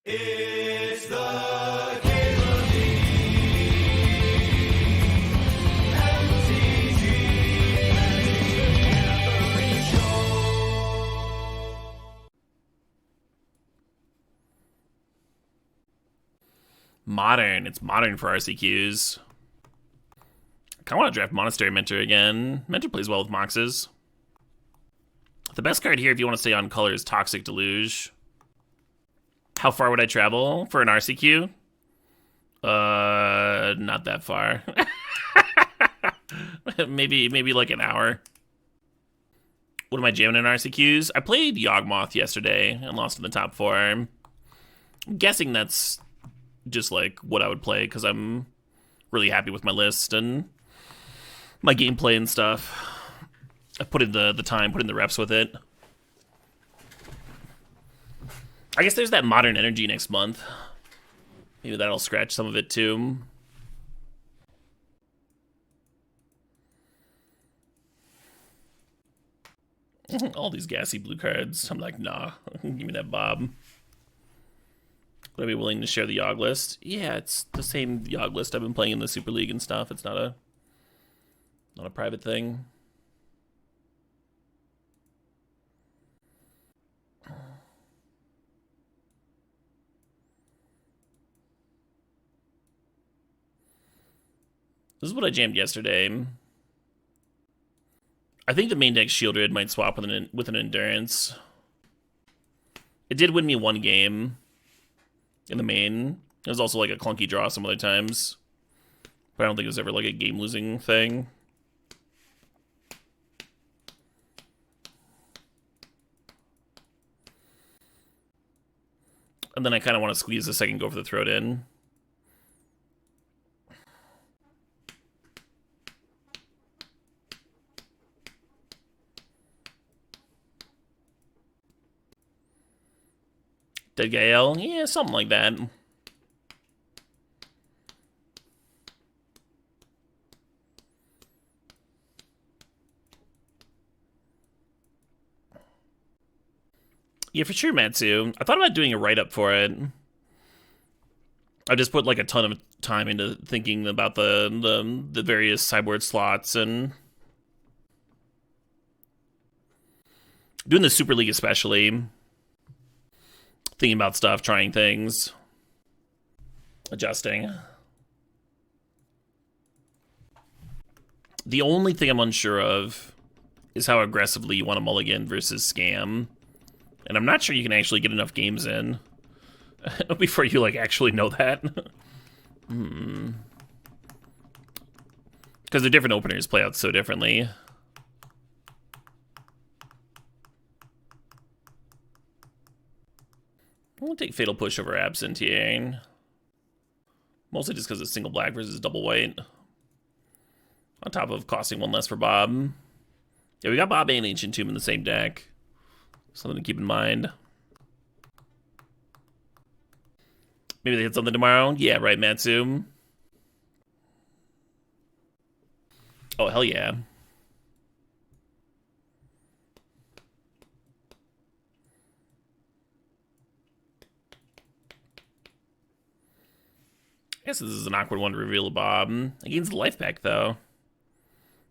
It's the Cable MTG Show. Modern. It's modern for RCQs. I kind of want to draft Monastery Mentor again. Mentor plays well with Moxes. The best card here, if you want to stay on color, is Toxic Deluge. How far would I travel for an RCQ? Not that far. maybe like an hour. What am I jamming in RCQs? I played Yawgmoth yesterday and lost in the top 4. I'm guessing that's just like what I would play because I'm really happy with my list and my gameplay and stuff. I put in the time, put in the reps with it. I guess there's that Modern Energy next month. Maybe that'll scratch some of it too. All these gassy blue cards. I'm like, nah, give me that Bob. Would I be willing to share the Yogg list? Yeah, it's the same Yogg list I've been playing in the Super League and stuff. It's not a private thing. This is what I jammed yesterday. I think the main deck Shieldred might swap with an Endurance. It did win me one game in the main. It was also like a clunky draw some other times. But I don't think it was ever like a game-losing thing. And then I kind of want to squeeze the second Go for the Throat in. Dead Gael? Yeah, something like that. Yeah, for sure, Matsu. I thought about doing a write-up for it. I just put like a ton of time into thinking about the various sideboard slots and doing the Super League especially. Thinking about stuff, trying things, adjusting. The only thing I'm unsure of is how aggressively you want to mulligan versus scam. And I'm not sure you can actually get enough games in before you like actually know that. Because the different openers play out so differently. I'll take Fatal Push over Absent here. Mostly just because it's single black versus double white. On top of costing one less for Bob. Yeah, we got Bob and Ancient Tomb in the same deck. Something to keep in mind. Maybe they hit something tomorrow? Yeah, right, Matsu? Oh, hell yeah. I guess this is an awkward one to reveal a Bob. It gains the life pack, though.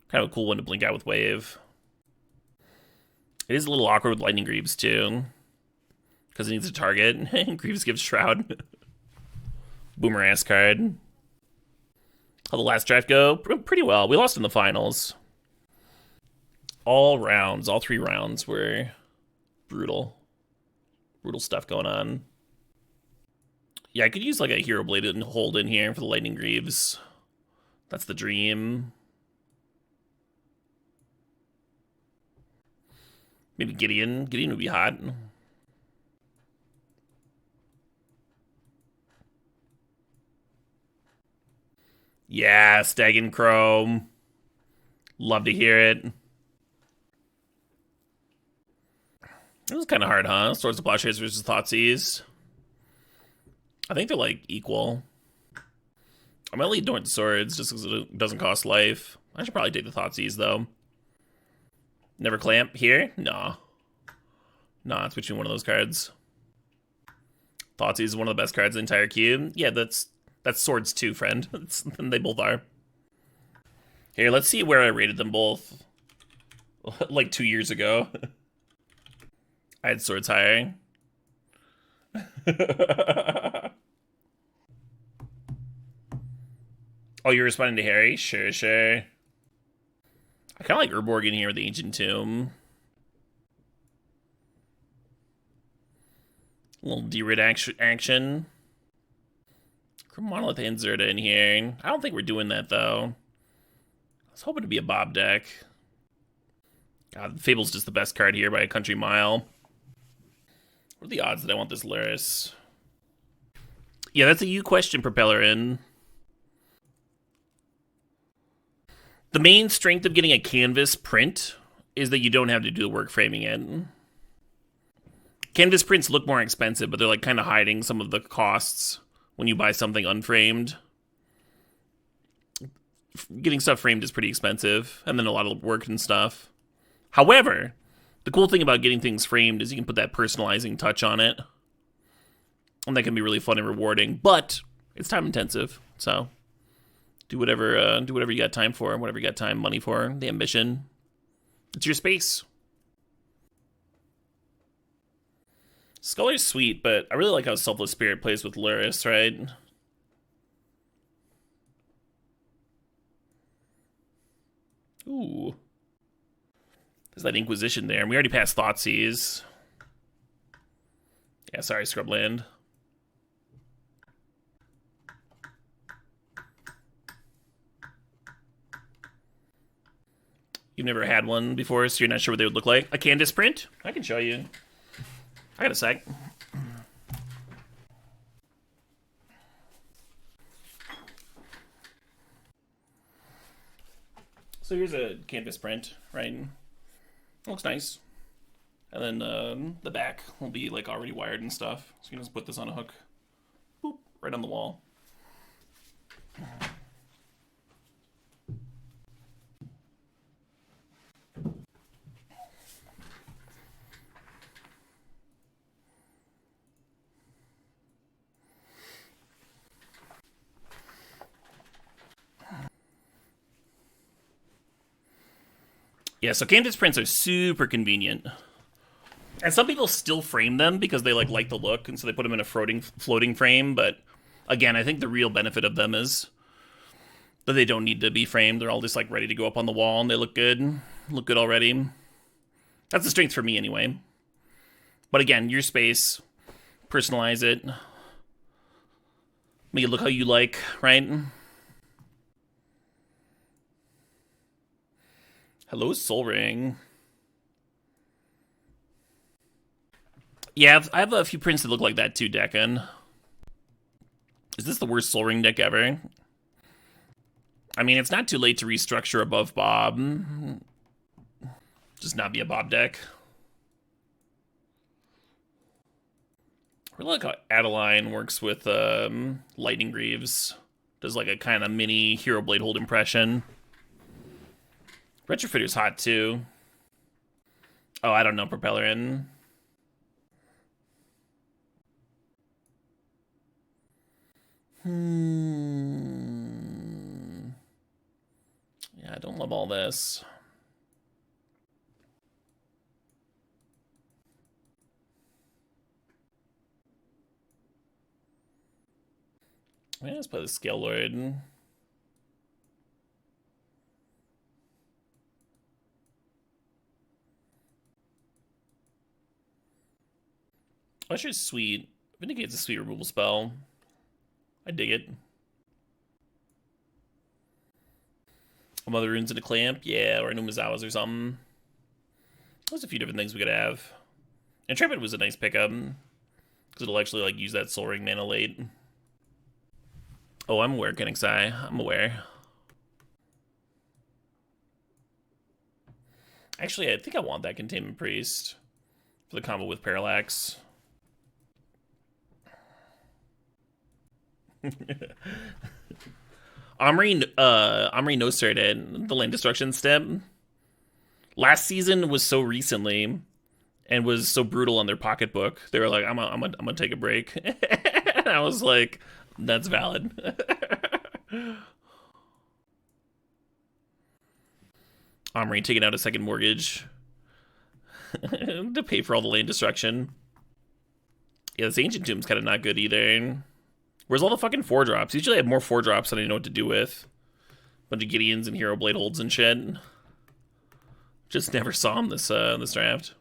Kind of a cool one to blink out with Wave. It is a little awkward with Lightning Greaves, too. Because it needs a target. Greaves gives Shroud. Boomer-ass card. How'd the last draft go? Pretty well. We lost in the finals. All 3 rounds were brutal. Brutal stuff going on. Yeah, I could use like a Hero Blade and hold in here for the Lightning Greaves. That's the dream. Maybe Gideon. Gideon would be hot. Yeah, Stag Chrome. Love to hear it. It was kind of hard, huh? Swords of Plowshares versus Thoughtseize. I think they're like equal. I'm gonna lead Dorn Swords just because it doesn't cost life. I should probably take the Thoughtseize though. Never Clamp here? Nah. Nah, it's between one of those cards. Thoughtseize is one of the best cards in the entire cube. Yeah, that's swords too, friend. They both are. Here, let's see where I rated them both. Like 2 years ago. I had swords higher. Oh, you're responding to Harry? Sure, sure. I kind of like Urborg in here with the Ancient Tomb. A little D-Rid action. Monolith and Zerda in here. I don't think we're doing that, though. I was hoping to be a Bob deck. God, Fable's just the best card here by a country mile. What are the odds that I want this Luris? Yeah, that's a you question, Propeller in. The main strength of getting a canvas print is that you don't have to do the work framing it. Canvas prints look more expensive, but they're like kind of hiding some of the costs when you buy something unframed. Getting stuff framed is pretty expensive, and then a lot of work and stuff. However, the cool thing about getting things framed is you can put that personalizing touch on it. And that can be really fun and rewarding, but it's time intensive, so do whatever you got time for, whatever you got time, money for, the ambition. It's your space. Sculler's sweet, but I really like how Selfless Spirit plays with Luris, right? Ooh. There's that Inquisition there, and we already passed Thoughtseize. Yeah, sorry, Scrubland. You've never had one before, so you're not sure what they would look like. A Canvas print? I can show you. I got a sec. So here's a Canvas print, right? It looks nice. And then the back will be like already wired and stuff. So you can just put this on a hook. Boop, right on the wall. Yeah, so Canvas prints are super convenient. And some people still frame them because they like the look, and so they put them in a floating frame, but again, I think the real benefit of them is that they don't need to be framed. They're all just like ready to go up on the wall, and they look good. Look good already. That's the strength for me anyway. But again, your space, personalize it. Make it look how you like, right? Hello, Soul Ring. Yeah, I have a few prints that look like that too, Decken. Is this the worst Soul Ring deck ever? I mean, it's not too late to restructure above Bob. Just not be a Bob deck. I really like how Adeline works with Lightning Greaves. Does like a kind of mini Hero Blade Hold impression. Retrofitter's hot too. Oh, I don't know, Propeller in. Yeah, I don't love all this. Yeah, let's play the Scale Lord. Usher's sweet. Vindicate's a sweet removal spell. I dig it. Mother Runes in a Clamp? Yeah, or Numizawas or something. There's a few different things we could have. Intrepid was a nice pickup. Because it'll actually like use that Soul Ring mana late. Oh, I'm aware, Kenixai. I'm aware. Actually, I think I want that Containment Priest. For the combo with Parallax. Omri no started the Land Destruction step. Last season was so recently, and was so brutal on their pocketbook. They were like, I'm gonna take a break. And I was like, that's valid. Omri taking out a second mortgage to pay for all the land destruction. Yeah, this Ancient Tomb's kind of not good either. Where's all the fucking 4-drops? Usually I have more 4-drops than I know what to do with. Bunch of Gideons and Hero Blade holds and shit. Just never saw him this draft.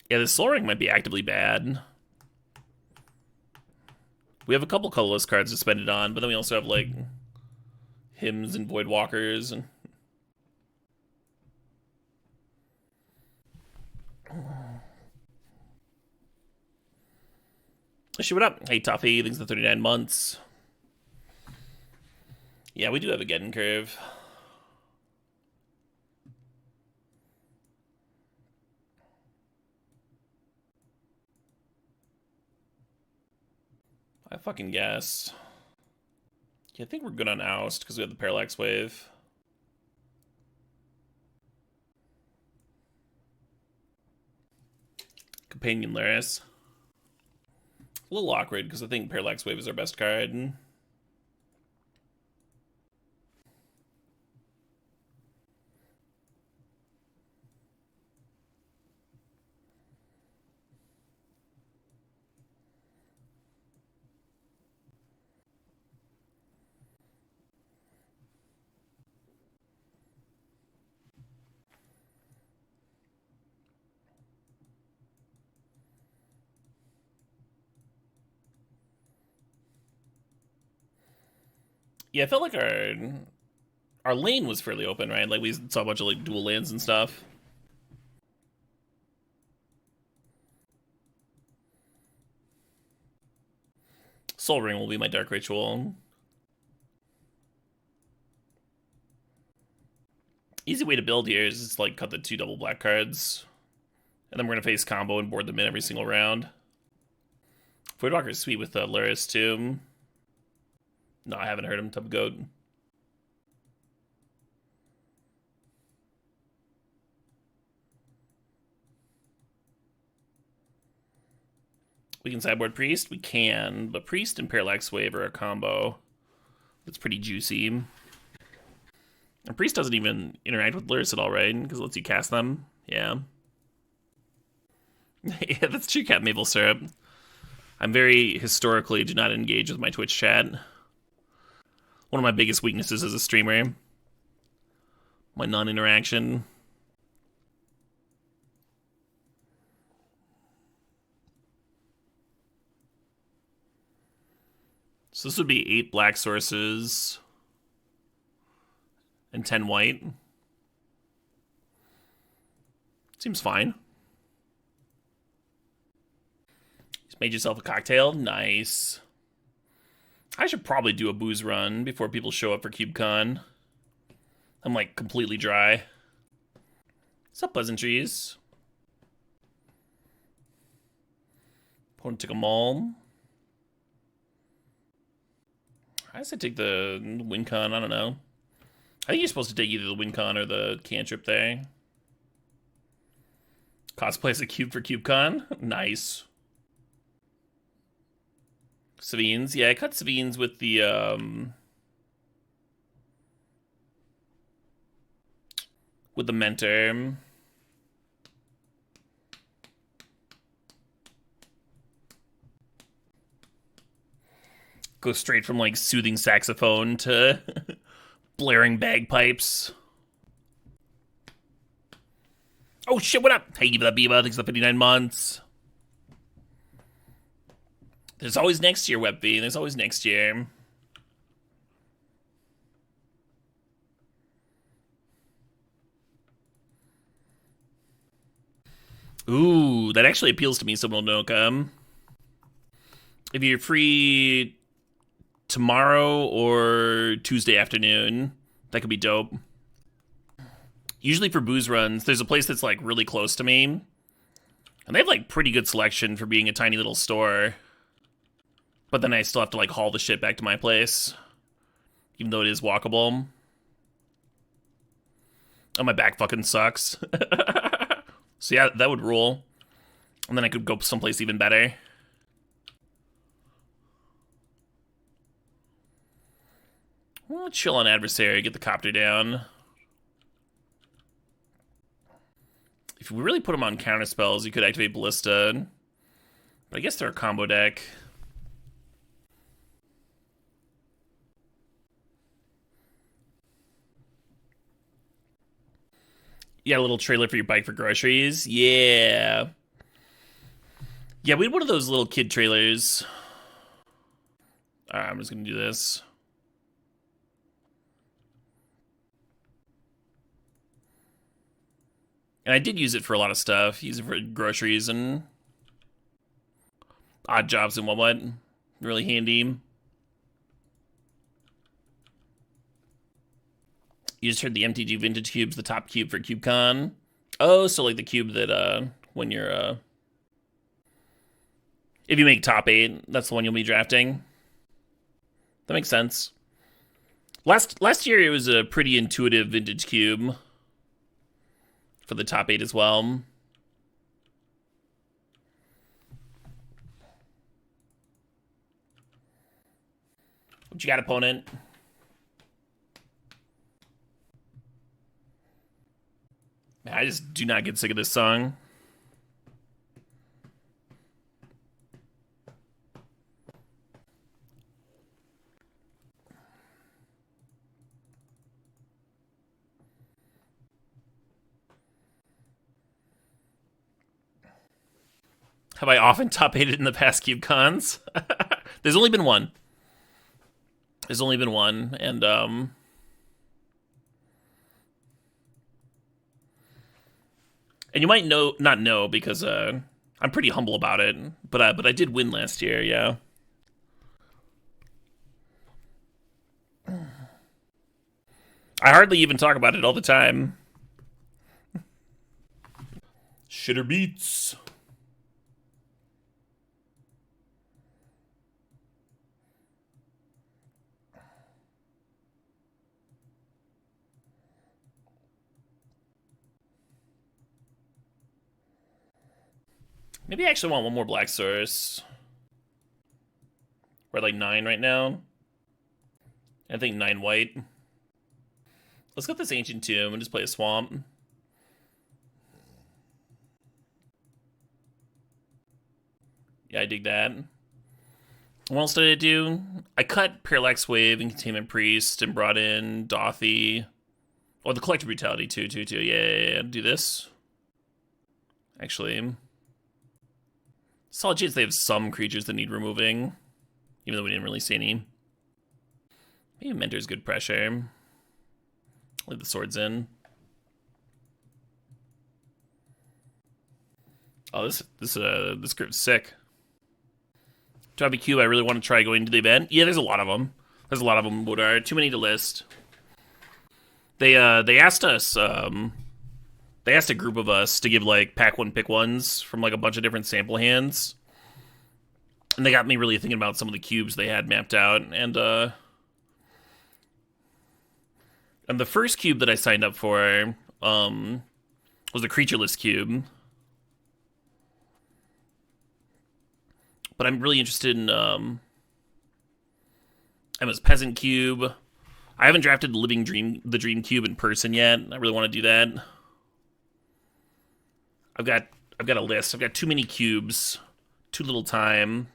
Yeah, this Soul Ring might be actively bad. We have a couple colorless cards to spend it on, but then we also have, like, Hymns and Voidwalkers. And what up? Hey, Toffee, thanks for 39 months. Yeah, we do have a Geddon curve. I fucking guess. Yeah, I think we're good on Oust because we have the Parallax Wave. Companion Laris. A little awkward because I think Parallax Wave is our best card. Yeah, I felt like our lane was fairly open, right? Like we saw a bunch of like dual lands and stuff. Soul Ring will be my Dark Ritual. Easy way to build here is just like cut the 2 double black cards. And then we're gonna face combo and board them in every single round. Voidwalker's sweet with the Luris too. No, I haven't heard him. Type of goat. We can sideboard Priest? We can, but Priest and Parallax Wave are a combo that's pretty juicy. And Priest doesn't even interact with Luris at all, right? Because it lets you cast them. Yeah. Yeah, that's true, Cat Maple Syrup. I'm very historically do not engage with my Twitch chat. One of my biggest weaknesses as a streamer. My non-interaction. So this would be 8 black sources and 10 white. Seems fine. Just made yourself a cocktail. Nice. I should probably do a booze run before people show up for CubeCon. I'm like completely dry. What's up, pleasantries? Opponent took a maul. I said take the WinCon, I don't know. I think you're supposed to take either the WinCon or the cantrip there. Cosplay as a cube for CubeCon? Nice. Savines, yeah, I cut Savines with the Mentor. Go straight from like soothing saxophone to blaring bagpipes. Oh shit, what up? Hey, Biba, thanks for the 59 months. There's always next year, Webby. There's always next year. Ooh, that actually appeals to me, Subnonoka. If you're free tomorrow or Tuesday afternoon, that could be dope. Usually for booze runs, there's a place that's like really close to me. And they have like pretty good selection for being a tiny little store. But then I still have to like haul the shit back to my place. Even though it is walkable. Oh, my back fucking sucks. So yeah, that would rule. And then I could go someplace even better. Well, chill on adversary, get the copter down. If we really put him on counter spells, you could activate Ballista. But I guess they're a combo deck. Yeah, a little trailer for your bike for groceries. Yeah. Yeah, we had one of those little kid trailers. Alright, I'm just gonna do this. And I did use it for a lot of stuff. Use it for groceries and odd jobs and what. Really handy. You just heard the MTG Vintage Cube's the top cube for CubeCon. Oh, so like the cube that when you're if you make top 8, that's the one you'll be drafting. That makes sense. Last year it was a pretty intuitive vintage cube for the top 8 as well. What you got, opponent? Man, I just do not get sick of this song. Have I often top 8'd in the past cube cons? There's only been one. There's only been one, and you might not know because I'm pretty humble about it, but I did win last year, yeah. I hardly even talk about it all the time. Shitter beats. Maybe I actually want one more black source. We're at like 9 right now. I think 9 white. Let's get this Ancient Tomb and just play a swamp. Yeah, I dig that. What else did I do? I cut Parallax Wave and Containment Priest and brought in Dothy. Oh, the Collective Brutality too. Yeah. Do this. Actually, solid chance they have some creatures that need removing, even though we didn't really see any. Maybe Mentor's good pressure. Leave the swords in. Oh, this group's sick. Jobby Cube, I really want to try going to the event. Yeah, there's a lot of them. There's a lot of them, but are too many to list. They asked us, they asked a group of us to give like pack 1 pick 1s from like a bunch of different sample hands. And they got me really thinking about some of the cubes they had mapped out, and the first cube that I signed up for was a creatureless cube. But I'm really interested in Emma's Peasant Cube. I haven't drafted the Dream Cube in person yet. I really want to do that. I've got a list. I've got too many cubes, too little time.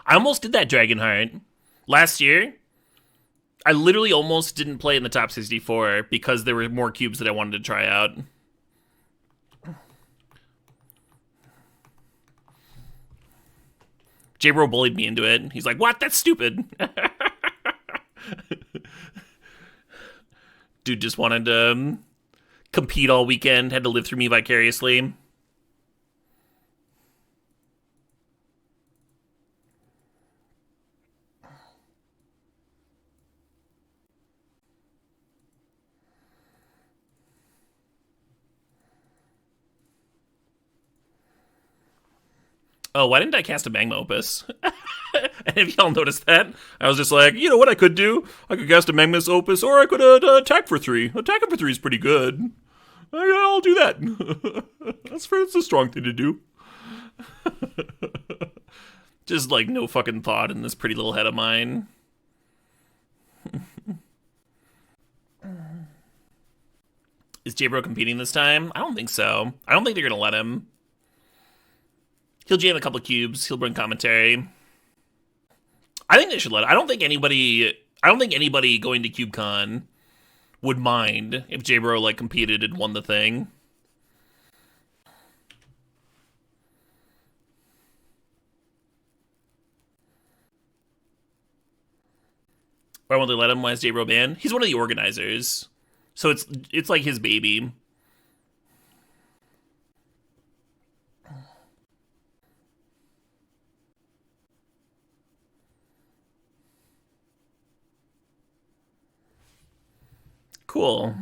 I almost did that Dragonheart last year. I literally almost didn't play in the top 64 because there were more cubes that I wanted to try out. J-Bro bullied me into it. He's like, what? That's stupid. Dude just wanted to compete all weekend, had to live through me vicariously. Oh, why didn't I cast a Magma Opus? And if y'all noticed that, I was just like, you know what I could do? I could cast a Magma's Opus, or I could attack for 3. Attacking for 3 is pretty good. I'll do that. That's a strong thing to do. Just like no fucking thought in this pretty little head of mine. Is J-Bro competing this time? I don't think so. I don't think they're gonna let him. He'll jam a couple cubes. He'll bring commentary. I think they should let him. I don't think anybody going to CubeCon would mind if J-Bro like competed and won the thing. Why won't they let him? Why is J-Bro banned? He's one of the organizers, so it's like his baby. Cool.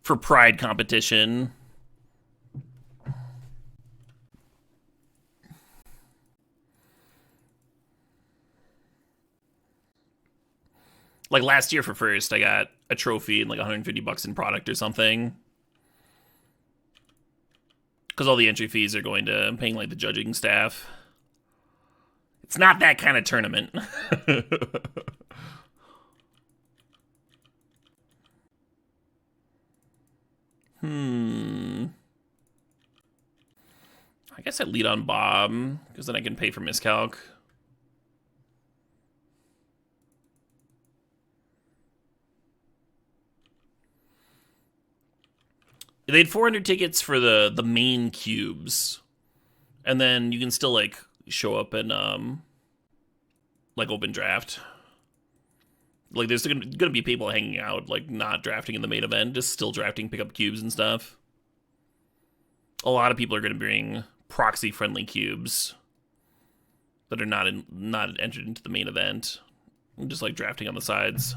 For Pride competition. Like last year for first, I got a trophy and like $150 in product or something. Because all the entry fees are going to paying like the judging staff. It's not that kind of tournament. I guess I'd lead on Bob, because then I can pay for miscalc. They had 400 tickets for the main cubes. And then you can still like show up and like open draft. Like there's gonna be people hanging out, like not drafting in the main event, just still drafting pickup cubes and stuff. A lot of people are gonna bring proxy friendly cubes that are not entered into the main event. I'm just like drafting on the sides.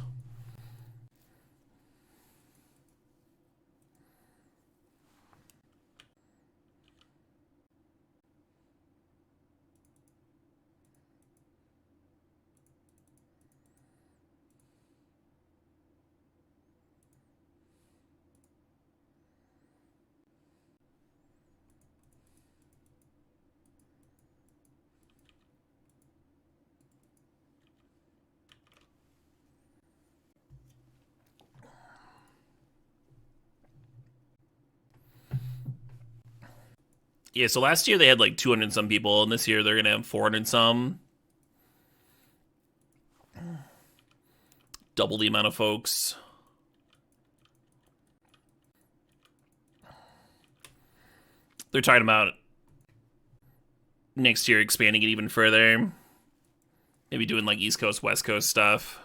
Yeah, so last year they had like 200 and some people, and this year they're gonna have 400 and some. Double the amount of folks. They're talking about next year expanding it even further. Maybe doing like East Coast, West Coast stuff.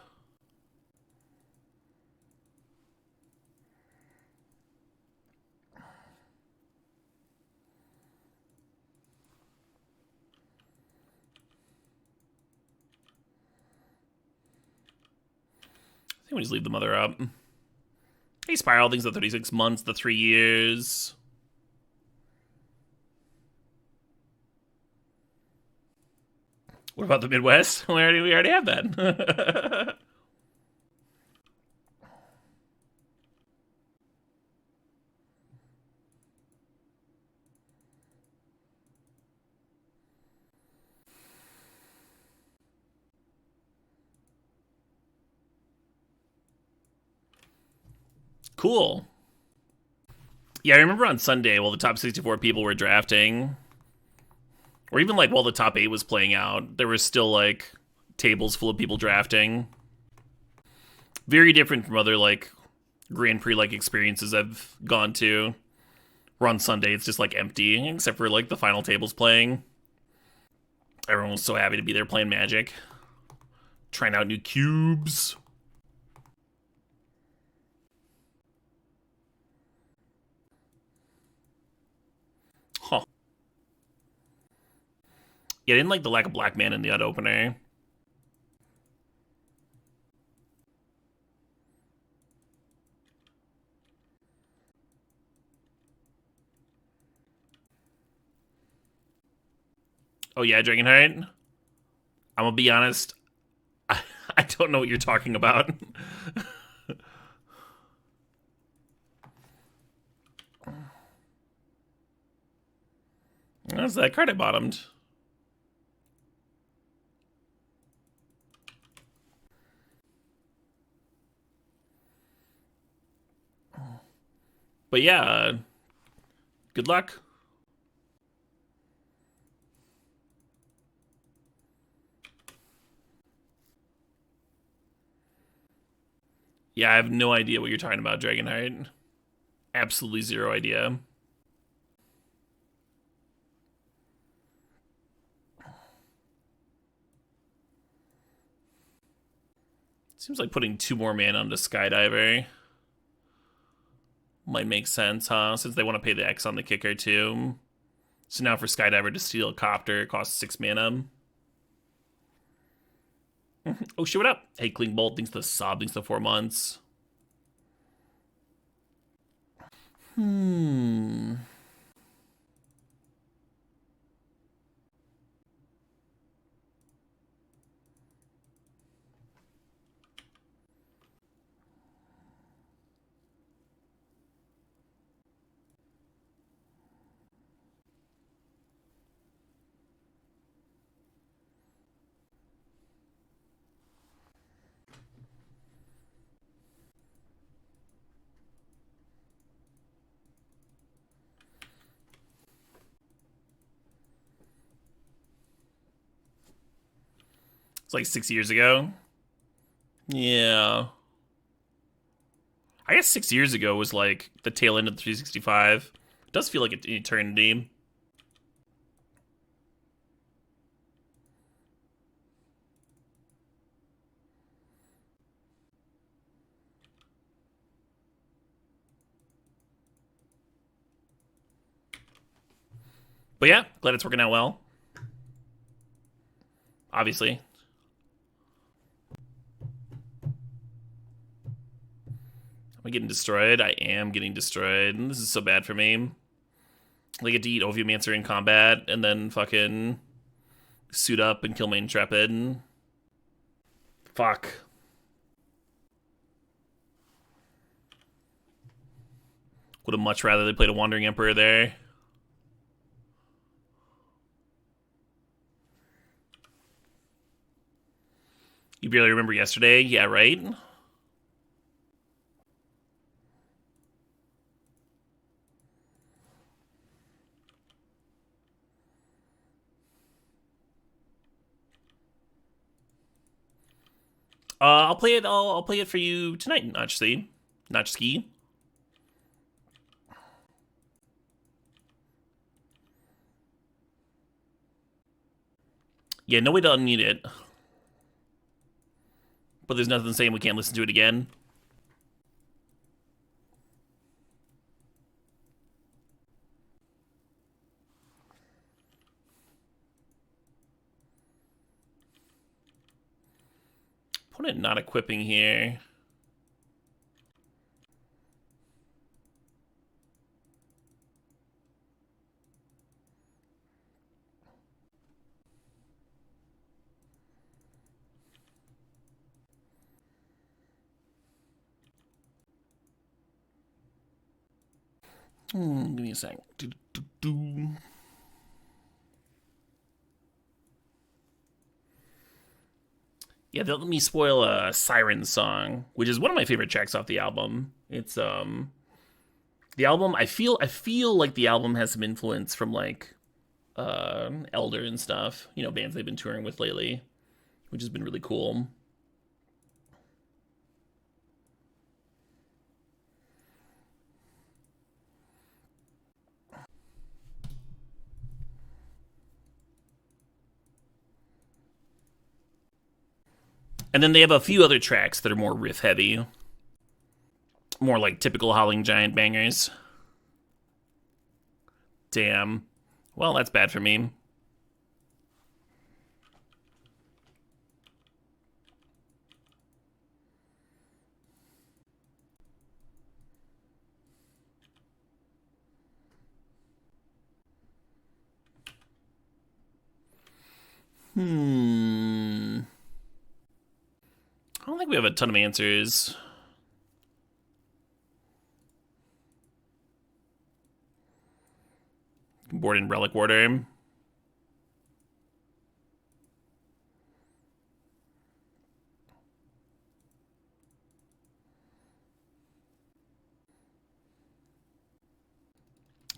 I think we just leave the mother up. Hey, Spiral thinks the 36 months, the 3 years. What about the Midwest? We already have that. Cool. Yeah, I remember on Sunday while the top 64 people were drafting, or even like while the top 8 was playing out, there was still like tables full of people drafting. Very different from other like Grand Prix like experiences I've gone to, where on Sunday it's just like empty, except for like the final tables playing. Everyone was so happy to be there playing Magic. Trying out new cubes. Huh. Yeah, I didn't like the lack of black mana in the auto opener. Oh yeah, Dragonheart. I'm gonna be honest. I don't know what you're talking about. That's that card I bottomed. But yeah, good luck. Yeah, I have no idea what you're talking about, Dragonheart. Absolutely zero idea. Seems like putting 2 more mana onto Skydiver might make sense, huh? Since they want to pay the X on the kicker too. So now for Skydiver to steal a copter, it costs 6 mana. Oh shit, what up? Hey, Cling Bolt thinks the Sob thinks the 4 months. It's like 6 years ago. Yeah. I guess 6 years ago was like the tail end of the 365. It does feel like an eternity. But yeah, glad it's working out well. Obviously. Am I getting destroyed? I am getting destroyed. This is so bad for me. I get to eat Oviumancer in combat and then fucking suit up and kill my Intrepid. Fuck. Would have much rather they played a Wandering Emperor there. You barely remember yesterday? Yeah, right? I'll play it. I'll play it for you tonight, Notchski. Yeah, no way to unmute it. But there's nothing saying we can't listen to it again. Opponent not equipping here. Give me a sec. Yeah, they let me spoil a Siren song, which is one of my favorite tracks off the album. It's the album. I feel like the album has some influence from like Elder and stuff. You know, bands they've been touring with lately, which has been really cool. And then they have a few other tracks that are more riff heavy. More like typical Howling Giant bangers. Damn. Well, that's bad for me. I don't think we have a ton of answers. Board in relic order.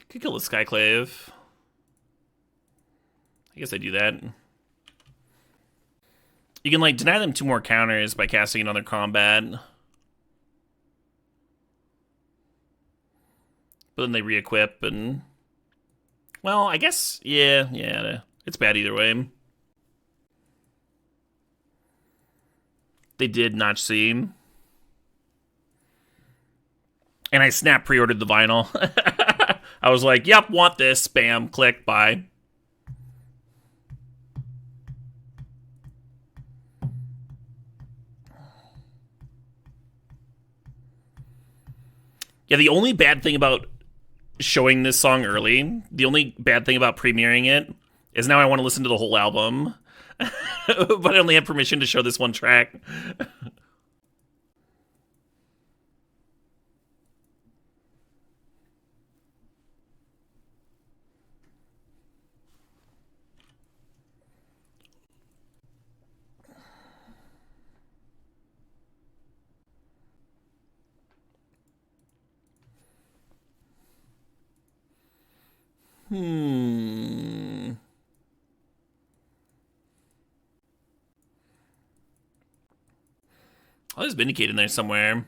Could kill the Skyclave. I guess I do that. You can, like, deny them 2 more counters by casting another combat. But then they re-equip and... Well, I guess... Yeah. It's bad either way. They did Notch C. And I snap pre-ordered the vinyl. I was like, yep, want this. Bam, click, buy. Yeah, the only bad thing about showing this song early, the only bad thing about premiering it, is now I want to listen to the whole album. But I only have permission to show this one track. Oh, there's Vindicate in there somewhere.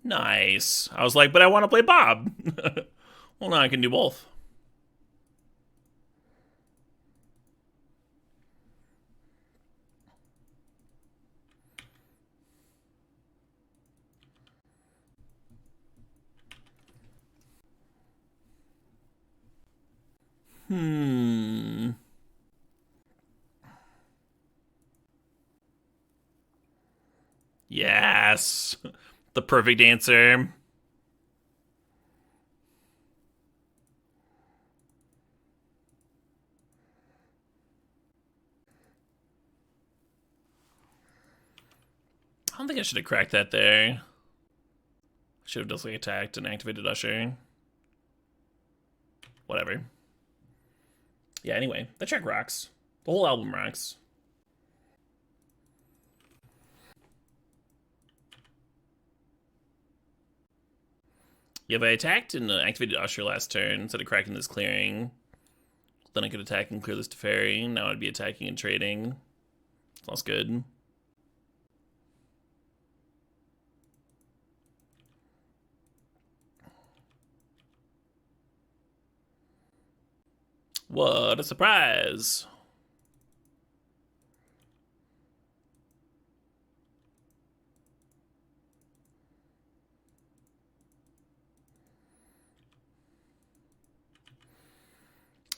Nice. I was like, but I want to play Bob. Well, now I can do both. Yes. The perfect answer. I don't think I should have cracked that there. Should have just like attacked and activated Usher. Whatever. Yeah, anyway, that track rocks. The whole album rocks. Yeah, if I attacked and activated Usher last turn instead of cracking this clearing, then I could attack and clear this Teferi. Now I'd be attacking and trading. Sounds good. What a surprise!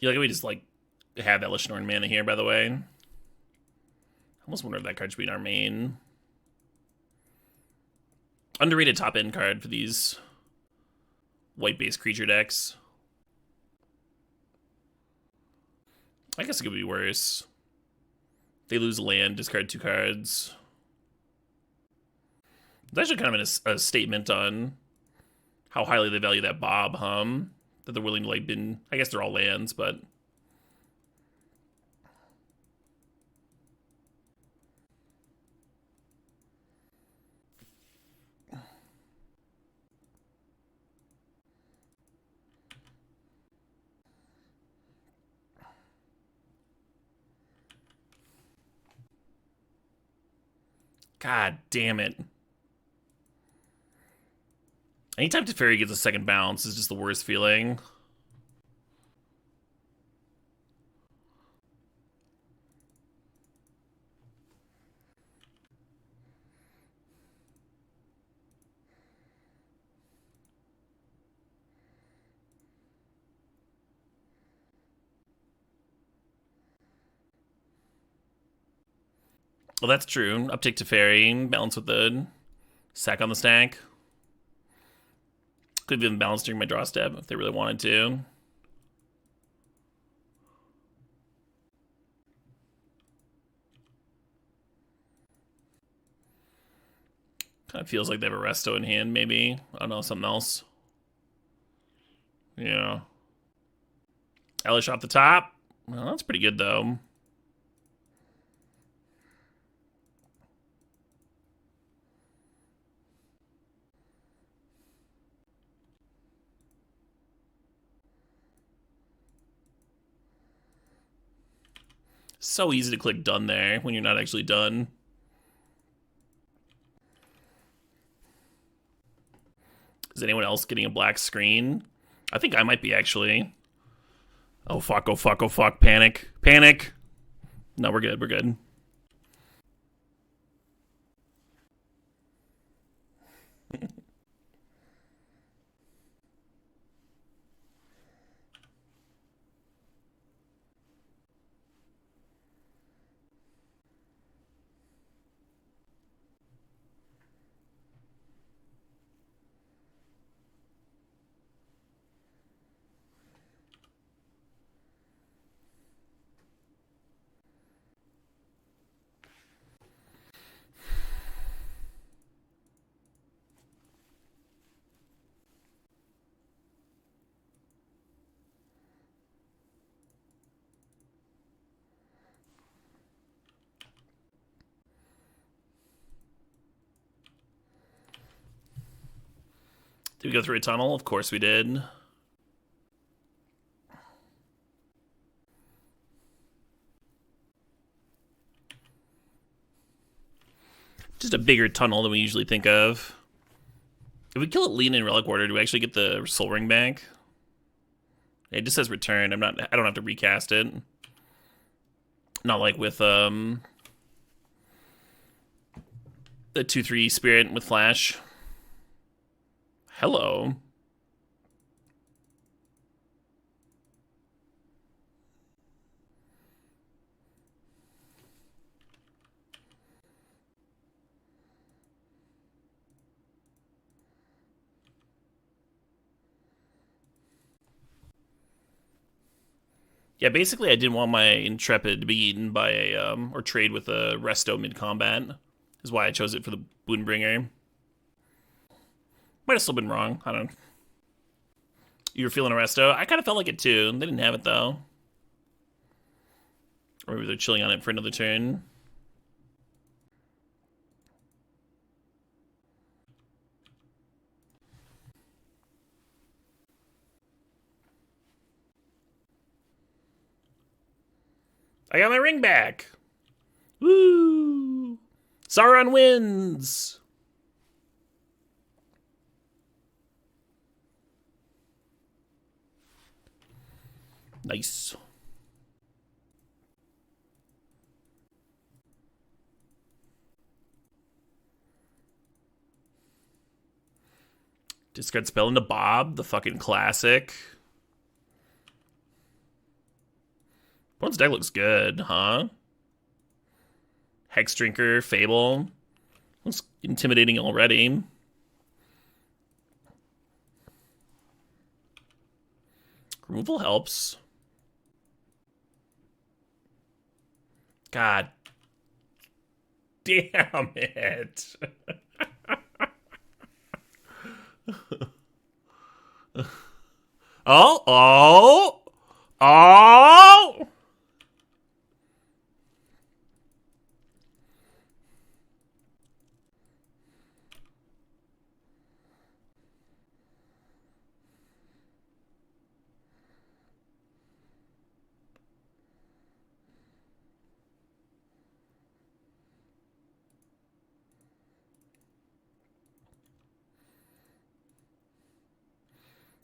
You like we just like have that Lishnorn mana here, by the way. I almost wonder if that card should be in our main. Underrated top end card for these white base creature decks. I guess it could be worse. They lose land, discard 2 cards. It's actually kind of a statement on how highly they value that Bob Hum. That they're willing to like bin. I guess they're all lands, but God damn it. Anytime Teferi gets a second bounce is just the worst feeling. Well, that's true. Uptick Teferi, balance with the sack on the stack. Could have been balanced during my draw step if they really wanted to. Kind of feels like they have a resto in hand, maybe. I don't know, something else. Yeah. Elish off the top. Well, that's pretty good, though. So easy to click done there when you're not actually done. Is anyone else getting a black screen? I think I might be, actually. Oh, fuck, oh, fuck, oh, fuck. Panic. Panic. No, we're good, we're good. Did we go through a tunnel? Of course we did. Just a bigger tunnel than we usually think of. If we kill it lean in relic order, do we actually get the soul ring back? It just says return. I don't have to recast it. Not like with the 2/3 spirit with flash. Hello. Yeah, basically I didn't want my Intrepid to be eaten by a, or trade with a Resto mid-combat. Is why I chose it for the Boonbringer. Might have still been wrong. I don't know. You were feeling a Resto? I kind of felt like it too. They didn't have it though. Or maybe they're chilling on it for another turn. I got my ring back. Woo! Sauron wins. Nice. Discard spell into Bob, the fucking classic. Opponent's deck looks good, huh? Hex Drinker, Fable. Looks intimidating already. Removal helps. God damn it. Oh, oh, oh.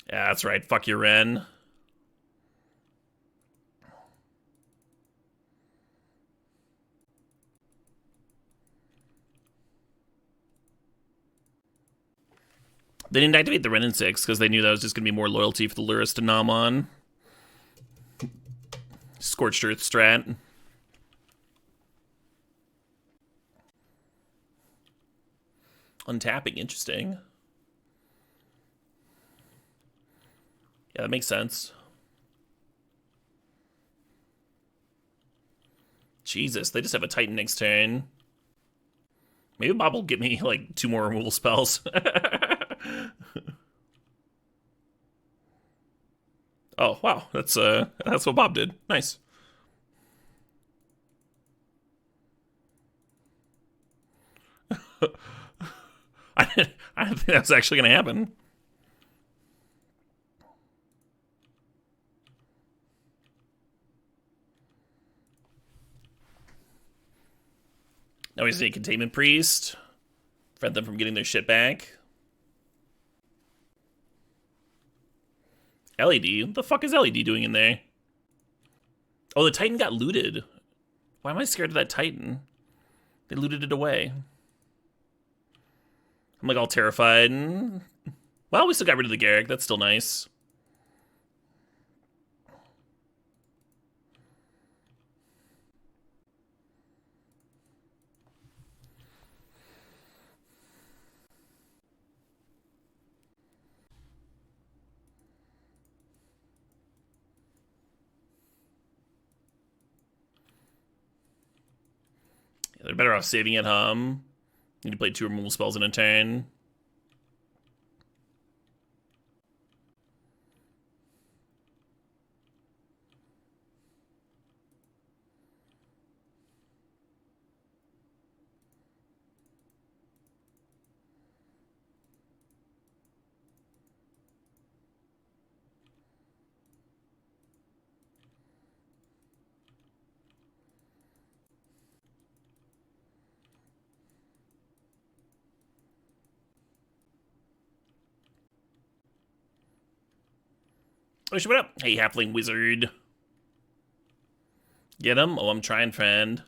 Yeah, that's right. Fuck your Ren. They didn't activate the Ren in 6 because they knew that was just going to be more loyalty for the Lurrus to nom on. Scorched Earth strat. Untapping, interesting. Yeah, that makes sense. Jesus, they just have a Titan next turn. Maybe Bob will get me, like, 2 more removal spells. Oh, wow. That's what Bob did. Nice. I didn't think that was actually going to happen. Now he's a Containment Priest. Prevent them from getting their shit back. LED? What the fuck is LED doing in there? Oh, the Titan got looted. Why am I scared of that Titan? They looted it away. I'm like all terrified. Well, we still got rid of the Garrick. That's still nice. Yeah, they're better off saving it, Need to play 2 removal spells in a turn. Oh, shit, what up? Hey, Halfling Wizard. Get him? Oh, I'm trying, friend.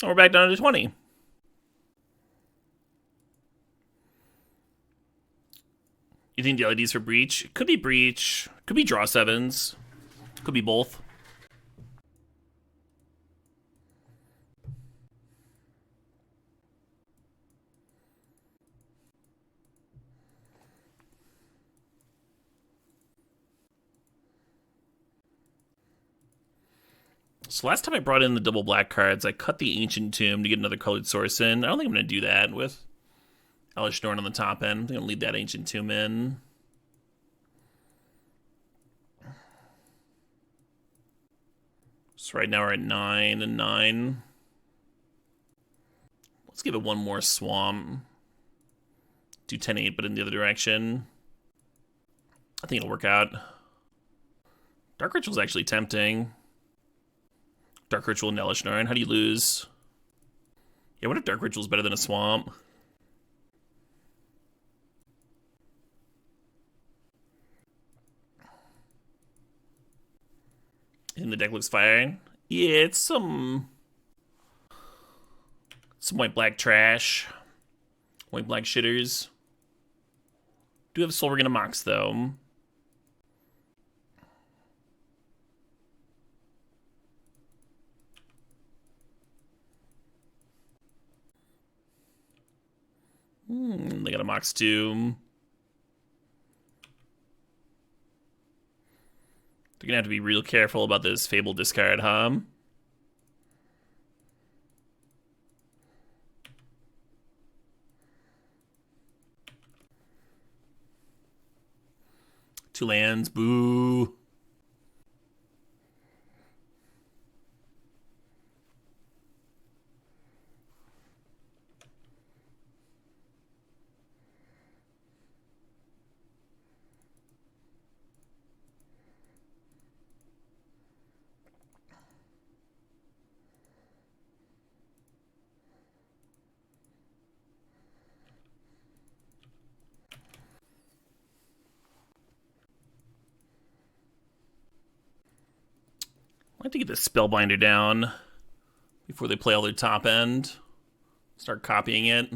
Oh, we're back down to 20. You think the LED's for Breach? Could be Breach. Could be Draw 7s. Could be both. So last time I brought in the double black cards, I cut the Ancient Tomb to get another colored source in. I don't think I'm going to do that with Elish Norn on the top end. I'm going to leave that Ancient Tomb in. So right now we're at 9 and 9. Let's give it one more swamp. Do 10-8, but in the other direction. I think it'll work out. Dark Ritual's actually tempting. Dark Ritual and Elish Norn. How do you lose? Yeah, what if Dark Ritual's better than a swamp? And the deck looks fine. Yeah, it's some white-black trash. White-black shitters. Do have Soul Ring and a Mox, though. They got a Mox, too. They're gonna have to be real careful about this Fable discard, huh? Two lands, boo. have to get this Spellbinder down before they play all their top end. Start copying it.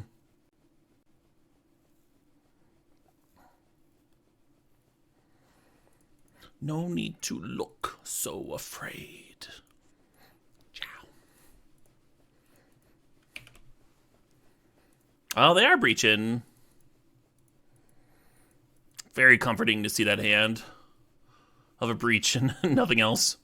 No need to look so afraid. Ciao. Oh, they are breaching. Very comforting to see that hand of a breach and nothing else.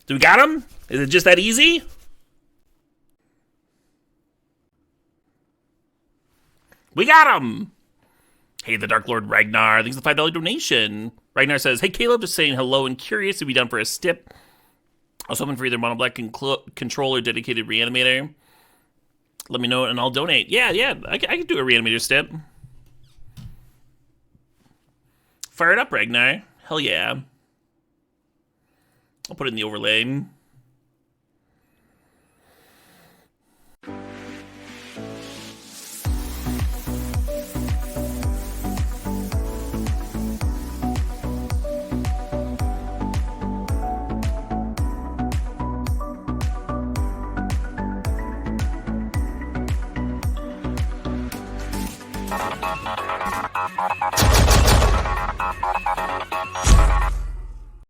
Do we got him? Is it just that easy? We got him! Hey, the Dark Lord Ragnar. Thanks for the $5 donation. Ragnar says, hey, Caleb, just saying hello and curious to be done for a stip. I was hoping for either Mono Black control or dedicated reanimator. Let me know and I'll donate. Yeah, I can do a reanimator stip. Fire it up, Ragnar. Hell yeah. I'll put it in the overlay.